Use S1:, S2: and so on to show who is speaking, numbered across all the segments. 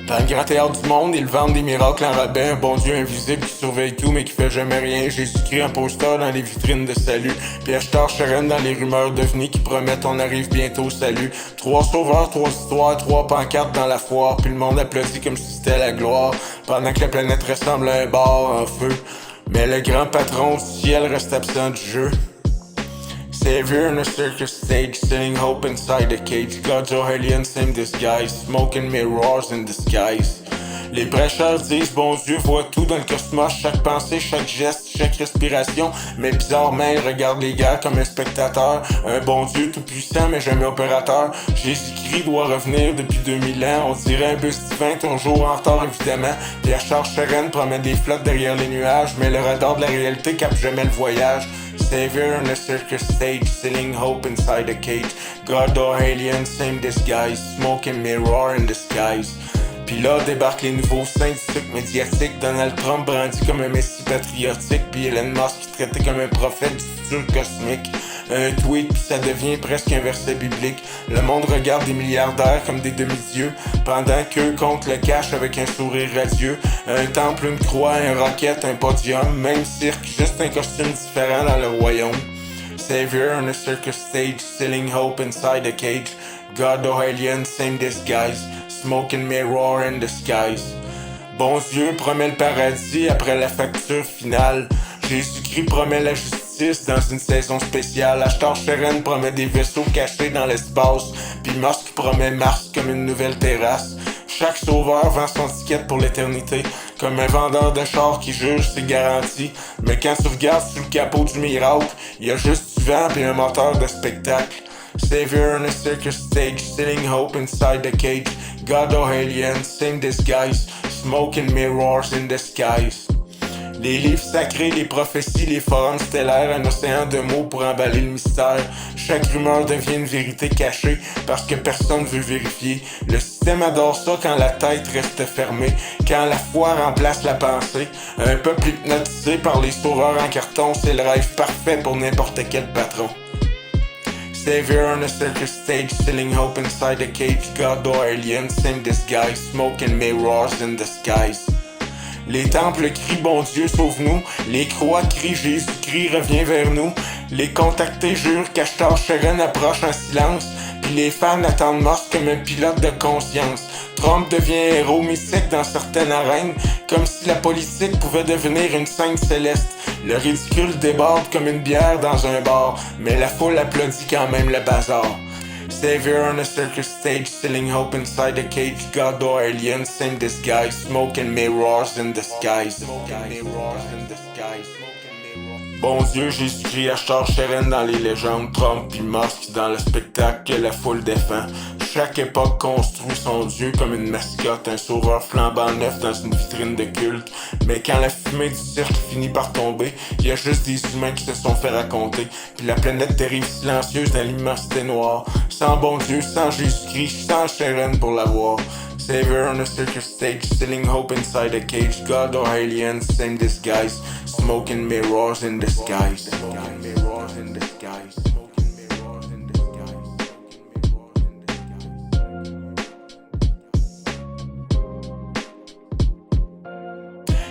S1: Dans le grand théâtre du monde, ils vendent des miracles en rabais, un bon Dieu invisible qui surveille tout mais qui fait jamais rien. Jésus-Christ, un poster dans les vitrines de salut. Pierre Star Sharon dans les rumeurs devenues qui promettent on arrive bientôt, salut. 3 sauveurs, 3 histoires, 3 pancartes dans la foire. Puis le monde applaudit comme si c'était la gloire. Pendant que la planète ressemble à un bar en feu. Mais le grand patron du ciel reste absent du jeu. Savior in a circus stage, selling hope inside the cage. God's O'Halian same disguise, smoking mirrors in disguise. Les prêcheurs disent bon Dieu voit tout dans le cosmos, chaque pensée, chaque geste, chaque respiration. Mais bizarrement, il regarde les gars comme un spectateur. Un bon Dieu tout puissant mais jamais opérateur. Jésus-Christ doit revenir depuis 2000 ans. On dirait un bus divin, toujours en retard évidemment. Pierre Charles Sharon promet des flottes derrière les nuages, mais le radar de la réalité capte jamais le voyage. Savior in a circus stage, selling hope inside a cage. God O'Halian, same disguise, smoking mirror in disguise. Puis là débarquent les nouveaux saints du truc médiatique. Donald Trump brandi comme un messie patriotique, puis Elon Musk traité comme un prophète du futur cosmique. Un tweet puis ça devient presque un verset biblique. Le monde regarde des milliardaires comme des demi-dieux, pendant qu'eux comptent le cash avec un sourire radieux. Un temple, une croix, un rocket, un podium, même cirque, juste un costume différent dans le royaume. Savior on a circus stage, selling hope inside a cage. God O'Halian, same disguise, smoking mirror in disguise. Bon Dieu promet le paradis après la facture finale. Jésus-Christ promet la justice dans une saison spéciale. Ashtar Sharon promet des vaisseaux cachés dans l'espace. Puis Musk promet Mars comme une nouvelle terrasse. Chaque sauveur vend son ticket pour l'éternité, comme un vendeur de chars qui juge ses garanties. Mais quand tu regardes sous le capot du miracle, y a juste du vent et un moteur de spectacle. Savior on a circus stage, selling hope inside the cage. God O'Halian, same disguise, smoking mirrors in disguise. Les livres sacrés, les prophéties, les forums stellaires, un océan de mots pour emballer le mystère. Chaque rumeur devient une vérité cachée parce que personne veut vérifier. Le système adore ça quand la tête reste fermée, quand la foi remplace la pensée. Un peuple hypnotisé par les sauveurs en carton, c'est le rêve parfait pour n'importe quel patron. Savior on a circus stage, selling hope inside a cage. God O'Halian, same disguise, smoking mirrors in disguise. Les temples crient bon Dieu sauve-nous, les croix crient Jésus-Christ revient vers nous. Les contactés jurent qu'Ashtar Sharon approche en silence, puis les fans attendent Musk comme un pilote de conscience. Trump devient héros mystique dans certaines arènes, comme si la politique pouvait devenir une scène céleste. Le ridicule déborde comme une bière dans un bar, mais la foule applaudit quand même le bazar. Savior on a circus stage, selling hope inside a cage. God O'Halian, same disguise, smoking mirrors in disguise. Bon Dieu, Jésus-Christ, Ashtar Sharon dans les légendes, Trump puis Musk dans le spectacle que la foule défend. Chaque époque construit son Dieu comme une mascotte, un sauveur flambant neuf dans une vitrine de culte. Mais quand la fumée du cirque finit par tomber, y a juste des humains qui se sont fait raconter. Puis la planète dérive silencieuse dans l'immensité noire. Sans bon Dieu, sans Jésus-Christ, sans Sharon pour l'avoir. Savior on a circus stage, selling hope inside a cage. God O'Halian, same disguise, smoking mirrors in disguise.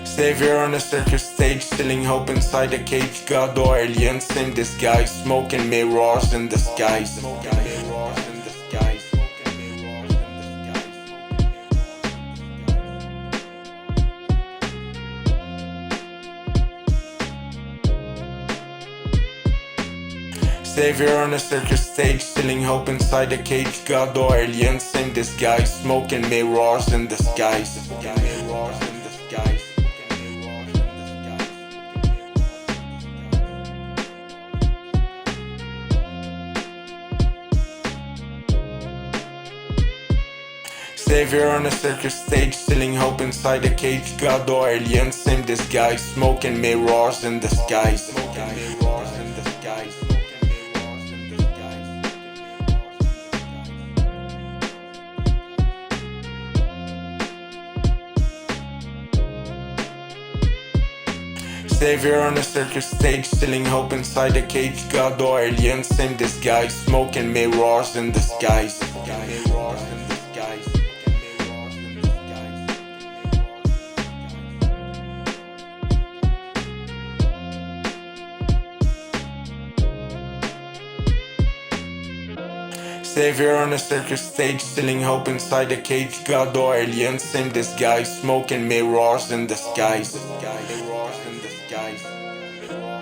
S1: Savior on a circus stage, selling hope inside a cage. God O'Halian, same disguise, smoking mirrors in disguise. Savior on a circus stage, selling hope inside a cage. God O'Halian, same disguise, smoking mirrors in disguise. Savior on a circus stage, selling hope inside a cage. God O'Halian, same disguise, smoking mirrors in disguise. Savior on a circus stage, selling hope inside a cage. God O'Halian, same disguise, smoking mirrors in disguise. Savior on a circus stage, stealing hope inside a cage. God or alien, same disguise. Smoke and mirrors in the skies. Mirrors in the skies.